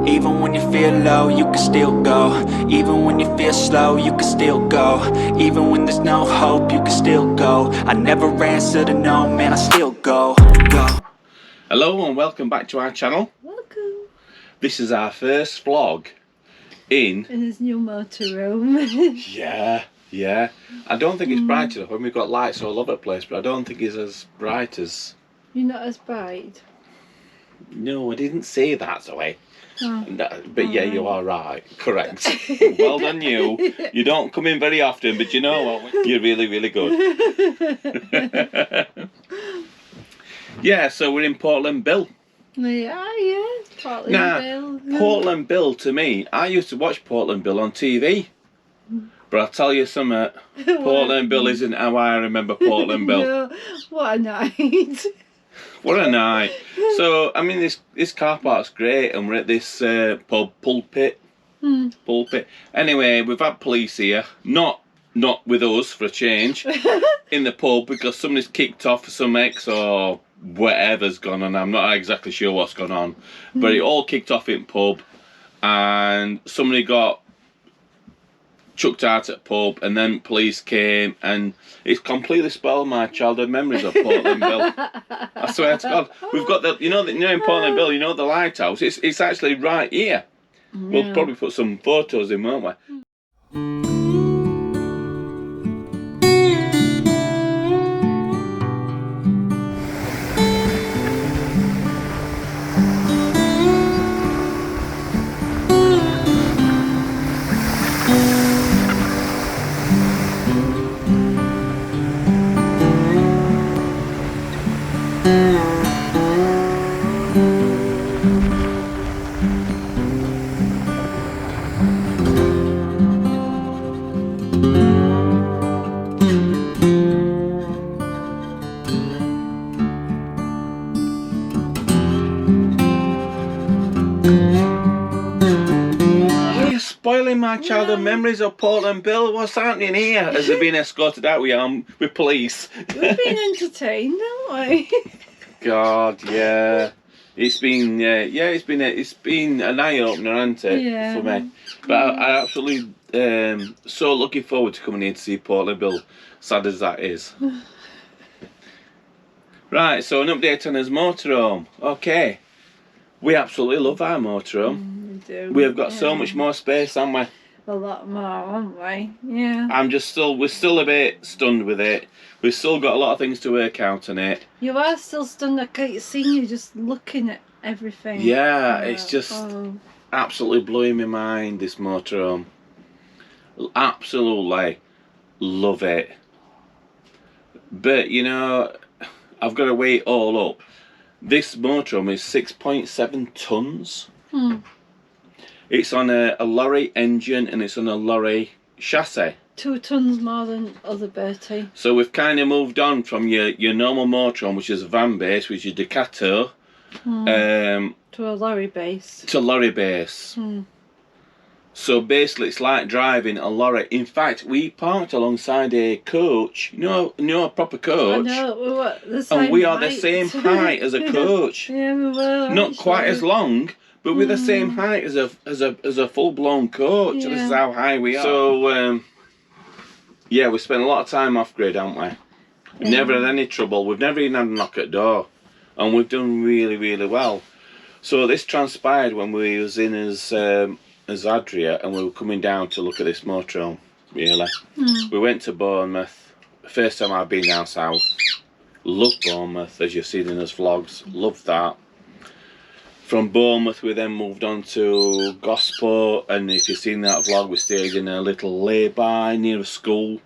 Even when you feel low, you can still go. Even when you feel slow, you can still go. Even when there's no hope, you can still go. I never answer to no, man, I still go. Hello and welcome back to our channel. Welcome. This is our first vlog in his new motorhome. yeah. I don't think it's bright enough. When we've got lights all over the place, but I don't think it's as bright as... You're not as bright? No, I didn't say that, Zoe. Oh. No, but yeah, you are right. Correct. Well done you. You don't come in very often, but you know what? You're really, really good. Yeah, so we're in Portland Bill. Yeah. Portland Bill. Portland Bill, to me, I used to watch Portland Bill on TV. But I'll tell you something, Portland Bill isn't how I remember Portland Bill. No, what a night. What a night. So, I mean, this car park's great, and we're at this pub, Pulpit. Pulpit. Anyway, we've had police here, not with us for a change, in the pub, because somebody's kicked off for some ex or whatever's gone on. I'm not exactly sure what's gone on, but it all kicked off in pub, and somebody got chucked out at pub, and then police came, and it's completely spoiled my childhood memories of Portland Bill. I swear to God, we've got the, you know in Portland Bill, you know the lighthouse. It's actually right here. Yeah. We'll probably put some photos in, won't we? Spoiling my childhood memories of Portland Bill. What's happening here? As they're being escorted out with police. We've been entertained, haven't we? God, yeah. It's been it's been an eye opener, hasn't it, for me? But I absolutely so looking forward to coming here to see Portland Bill. Sad as that is. Right, so an update on his motorhome. Okay, we absolutely love our motorhome. We have got so much more space, haven't we? A lot more, haven't we? Yeah. We're still a bit stunned with it. We've still got a lot of things to work out on it. You are still stunned. I keep seeing you just looking at everything. Yeah, it's just absolutely blowing my mind, this motorhome. Absolutely love it. But, you know, I've got to weigh it all up. This motorhome is 6.7 tonnes. It's on a lorry engine, and it's on a lorry chassis. 2 tonnes more than other Bertie. So we've kind of moved on from your normal motorhome, which is a van base, which is Ducato, to a lorry base. To lorry base. So basically, it's like driving a lorry. In fact, we parked alongside a coach. You know, a proper coach. I know, we were the same and we are height. the same height as a coach. Yeah, we were. Not quite as long, but we're the same height as a full-blown coach. Yeah. This is how high we are. So, yeah, we spent a lot of time off-grid, haven't we? We've never had any trouble. We've never even had a knock at door. And we've done really, really well. So this transpired when we was in as Adria, and we were coming down to look at this motorhome, really. We went to Bournemouth. First time I've been down south. Loved Bournemouth, as you've seen in those vlogs. Loved that. From Bournemouth, we then moved on to Gosport, and if you've seen that vlog, we stayed in a little lay-by near a school.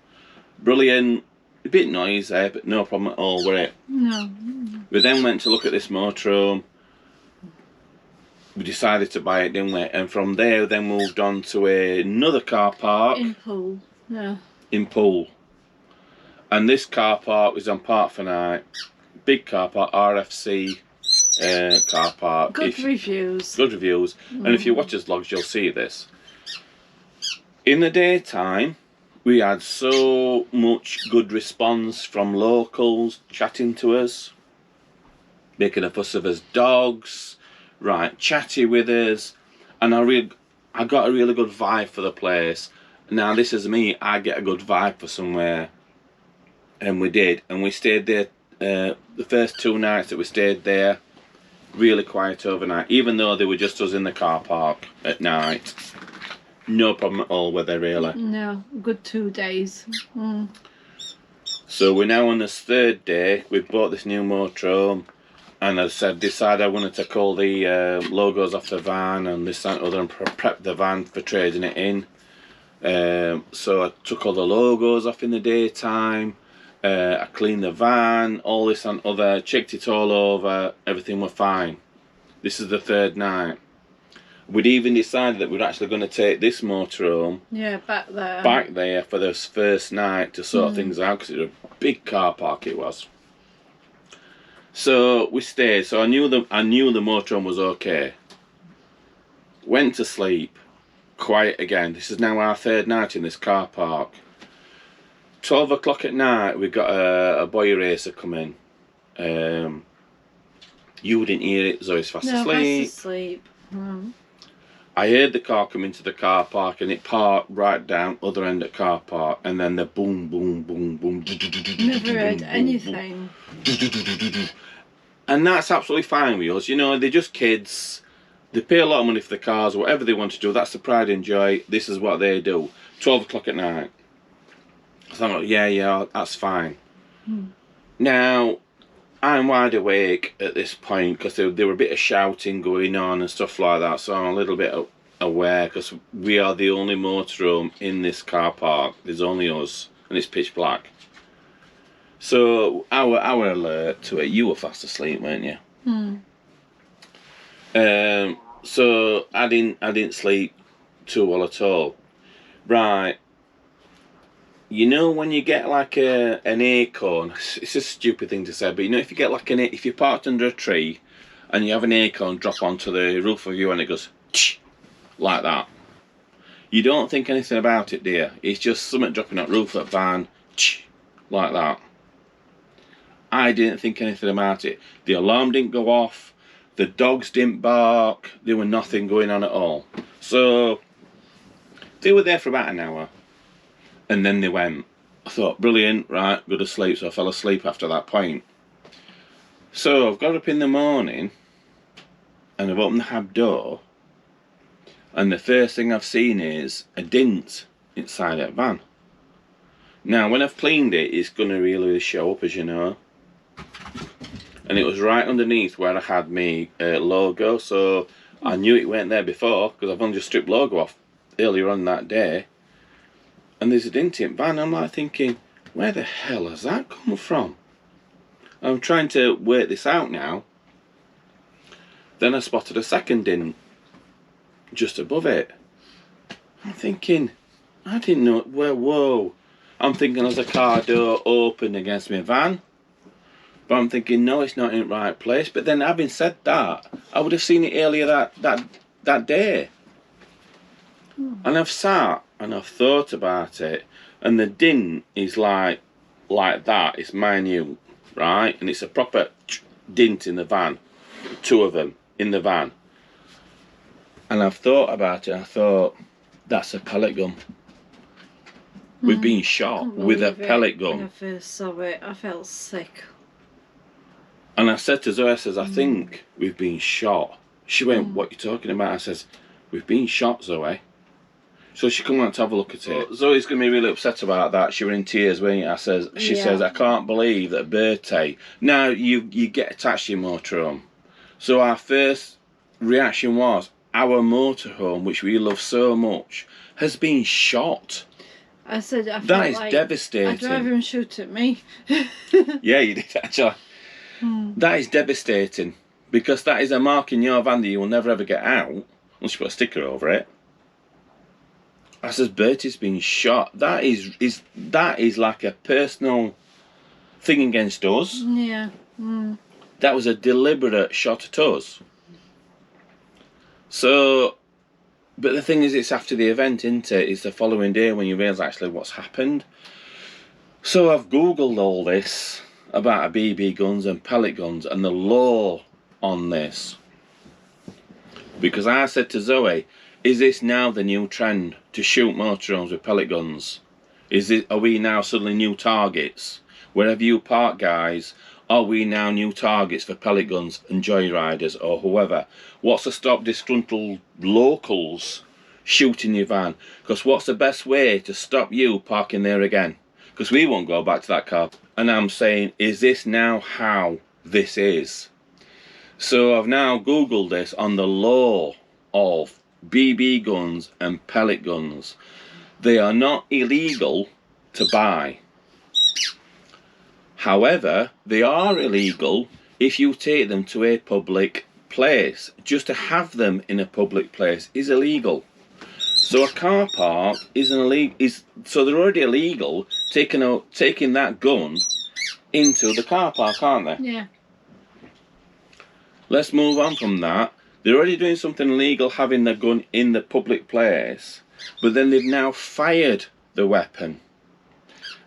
Brilliant. A bit noisy, but no problem at all with it. No. We then went to look at this motorhome. We decided to buy it, didn't we? And from there, we then moved on to another car park. In Poole, yeah. In Poole. And this car park was on Park for Night. Big car park, RFC car park. Good reviews. Good reviews. And if you watch his vlogs, you'll see this. In the daytime, we had so much good response from locals chatting to us, making a fuss of us dogs, right, chatty with us, and I got a really good vibe for the place. Now this is me, I get a good vibe for somewhere, and we did, and we stayed there. The first 2 nights that we stayed there, really quiet overnight, even though they were just us in the car park at night. No problem at all with it, really. No, good 2 days. Mm. So we're now on this 3rd day. We've bought this new motorhome, and I decided I wanted to call the logos off the van and this, that, and other, and prep the van for trading it in. So I took all the logos off in the daytime. I cleaned the van, all this and other, checked it all over, everything was fine. This is the 3rd night. We'd even decided that we're actually going to take this motorhome back there for this first night to sort things out, because it was a big car park it was. So we stayed. So I knew the motorhome was okay. Went to sleep. Quiet again. This is now our 3rd night in this car park. 12 o'clock at night, we got a boy racer come in. You didn't hear it, Zoe's fast asleep. Fast asleep. Mm. I heard the car come into the car park, and it parked right down other end of the car park, and then the boom, boom, boom, boom. Never heard anything. And that's absolutely fine with us. You know, they're just kids. They pay a lot of money for the cars, whatever they want to do. That's the pride and joy. This is what they do. 12 o'clock at night. So I'm like, yeah, that's fine. Now, I'm wide awake at this point, because there were a bit of shouting going on and stuff like that, so I'm a little bit aware, because we are the only motorhome in this car park. There's only us, and it's pitch black. So our alert to it. You were fast asleep, weren't you? So I didn't sleep too well at all. Right. You know when you get like an acorn, it's a stupid thing to say, but you know if you get like if you're parked under a tree and you have an acorn drop onto the roof of you and it goes like that, you don't think anything about it, do you? It's just something dropping on the roof of that van like that. I didn't think anything about it. The alarm didn't go off, the dogs didn't bark, there was nothing going on at all. So they were there for about an hour. And then they went. I thought, brilliant, right, go to sleep. So I fell asleep after that point. So I've got up in the morning, and I've opened the hab door, and the first thing I've seen is a dint inside that van. Now, when I've cleaned it, it's going to really show up, as you know. And it was right underneath where I had my logo, so I knew it weren't there before, because I've only just stripped logo off earlier on that day. And there's a dint in van. I'm like thinking, where the hell has that come from? I'm trying to work this out now. Then I spotted a second dint just above it. I'm thinking, I didn't know where. Whoa! I'm thinking there's a car door open against my van, but I'm thinking no, it's not in the right place. But then, having said that, I would have seen it earlier that day. And I've sat and I've thought about it, and the dint is like that. It's minute, right? And it's a proper dint in the van, 2 of them in the van. And I've thought about it. I thought, that's a pellet gun. We've been shot with a pellet gun. When I first saw it, I felt sick. And I said to Zoe, I says, I think we've been shot. She went, what are you talking about? I says, we've been shot, Zoe. So she come on to have a look at it. Zoe's going to be really upset about that. She was in tears, weren't you? She says, I can't believe that Bertie. Now, you get attached to your motorhome. So our first reaction was, our motorhome, which we love so much, has been shot. I said, I that is like devastating. I'd rather him shoot at me. Yeah, you did, actually. That is devastating. Because that is a mark in your van that you will never ever get out, unless you put a sticker over it. I says, Bertie's been shot. That is like a personal thing against us. Yeah. That was a deliberate shot at us. So, but the thing is, it's after the event, isn't it? It's the following day when you realise actually what's happened. So I've Googled all this about BB guns and pellet guns and the law on this. Because I said to Zoe, is this now the new trend to shoot motorhomes with pellet guns? Are we now suddenly new targets? Wherever you park, guys, are we now new targets for pellet guns and joyriders or whoever? What's to stop disgruntled locals shooting your van? Because what's the best way to stop you parking there again? Because we won't go back to that car. And I'm saying, is this now how this is? So I've now Googled this on the law of BB guns and pellet guns. They are not illegal to buy. However, they are illegal if you take them to a public place. Just to have them in a public place is illegal. So a car park so they're already illegal taking that gun into the car park, aren't they? Yeah. Let's move on from that. They're already doing something illegal having the gun in the public place, but then they've now fired the weapon.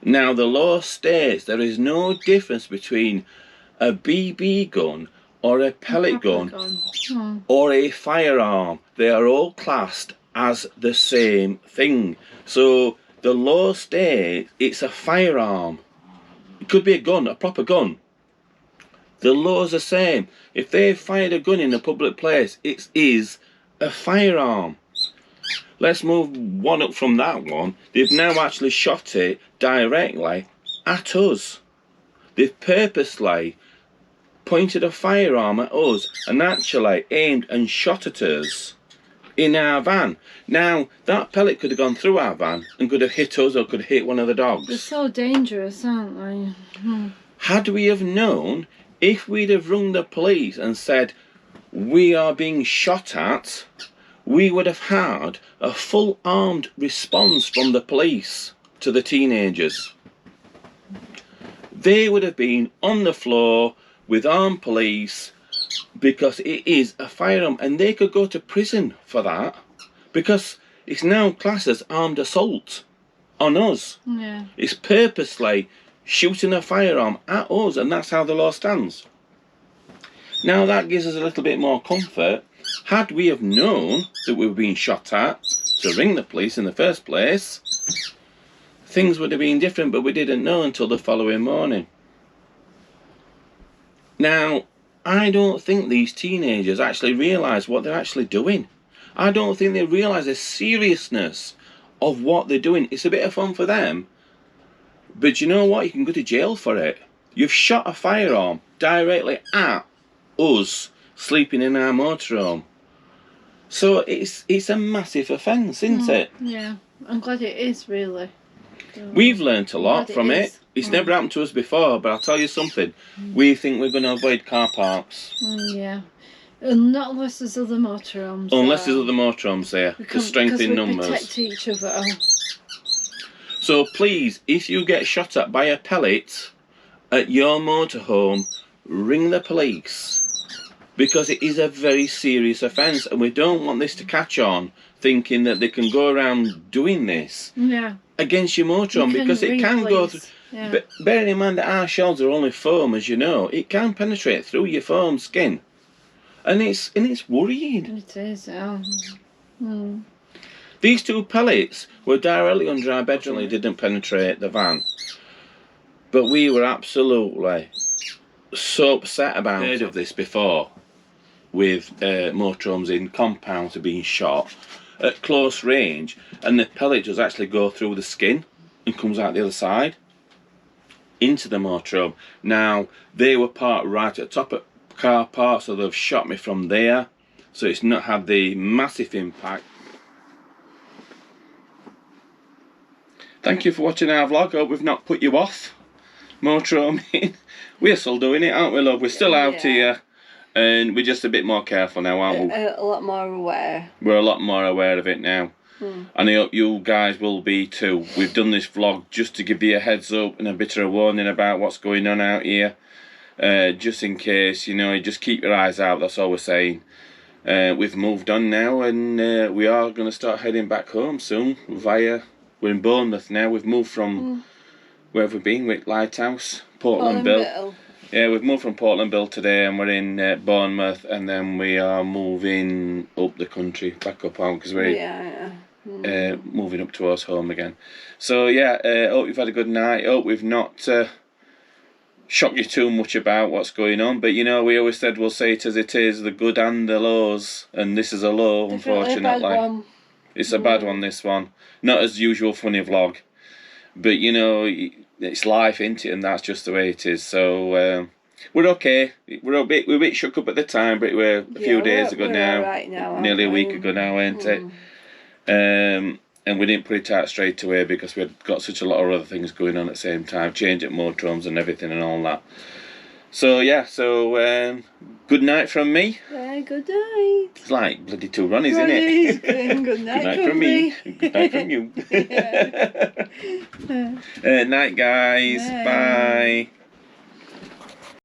Now the law states there is no difference between a BB gun or a pellet gun or a firearm. They are all classed as the same thing. So the law states it's a firearm. It could be a gun, a proper gun. The law's the same. If they fired a gun in a public place, it is a firearm. Let's move one up from that one. They've now actually shot it directly at us. They've purposely pointed a firearm at us and actually aimed and shot at us in our van. Now, that pellet could have gone through our van and could have hit us or could have hit one of the dogs. They're so dangerous, aren't they? Had we have known, if we'd have rung the police and said, we are being shot at, we would have had a full armed response from the police to the teenagers. They would have been on the floor with armed police because it is a firearm, and they could go to prison for that because it's now classed as armed assault on us. Yeah. It's purposely shooting a firearm at us, and that's how the law stands. Now that gives us a little bit more comfort. Had we have known that we were being shot at to ring the police in the first place, things would have been different, but we didn't know until the following morning. Now, I don't think these teenagers actually realise what they're actually doing. I don't think they realise the seriousness of what they're doing. It's a bit of fun for them, but you know what? You can go to jail for it. You've shot a firearm directly at us sleeping in our motorhome. So it's a massive offence, isn't it? Yeah, I'm glad it is, really. We've learnt a lot from it. It's Mm. never happened to us before, but I'll tell you something. We think we're going to avoid car parks. Yeah. And not unless there's other motorhomes. Unless there's other motorhomes there, to strengthen numbers. Protect each other. So please, if you get shot at by a pellet at your motorhome, ring the police. Because it is a very serious offence, and we don't want this to catch on thinking that they can go around doing this against your motorhome, because it can go through. Yeah. But bearing in mind that our shells are only foam, as you know, it can penetrate through your foam skin, and it's worrying. It is. These two pellets were directly under our bedroom. They didn't penetrate the van, but we were absolutely so upset about it. I've heard of this before, with motorhomes in compounds are being shot at close range, and the pellet does actually go through the skin and comes out the other side into the motorhome. Now, they were parked right at the top of the car park, so they've shot me from there, so it's not had the massive impact. Thank you for watching our vlog. I hope we've not put you off motorhoming. We're still doing it, aren't we, love? We're still out here, and we're just a bit more careful now, aren't we? A lot more aware. We're a lot more aware of it now. And I hope you guys will be too. We've done this vlog just to give you a heads up and a bit of a warning about what's going on out here. Just in case, you know, just keep your eyes out, that's all we're saying. We've moved on now, and we are going to start heading back home soon we're in Bournemouth now. We've moved from, where have we been? Lighthouse, Portland Bill. Yeah, we've moved from Portlandville today, and we're in Bournemouth, and then we are moving up the country, back up home, because we're moving up towards home again. So yeah, hope you've had a good night. Hope we've not shocked you too much about what's going on. But you know, we always said we'll say it as it is, the good and the lows, and this is a low, Definitely unfortunately. a bad one. It's a bad one, this one. Not as usual funny vlog, but you know, it's life, isn't it? And that's just the way it is. So we're okay. We're a bit shook up at the time, but we're a few days ago now. Right now, Nearly a week ago now, ain't it? And we didn't put it out straight away because we had got such a lot of other things going on at the same time, change at motorhomes and everything and all that. So yeah, good night from me. Yeah, good night. It's like bloody two Ronnies, isn't it? Good night, Good night from me. Good night from you. Night, guys. Bye. Bye.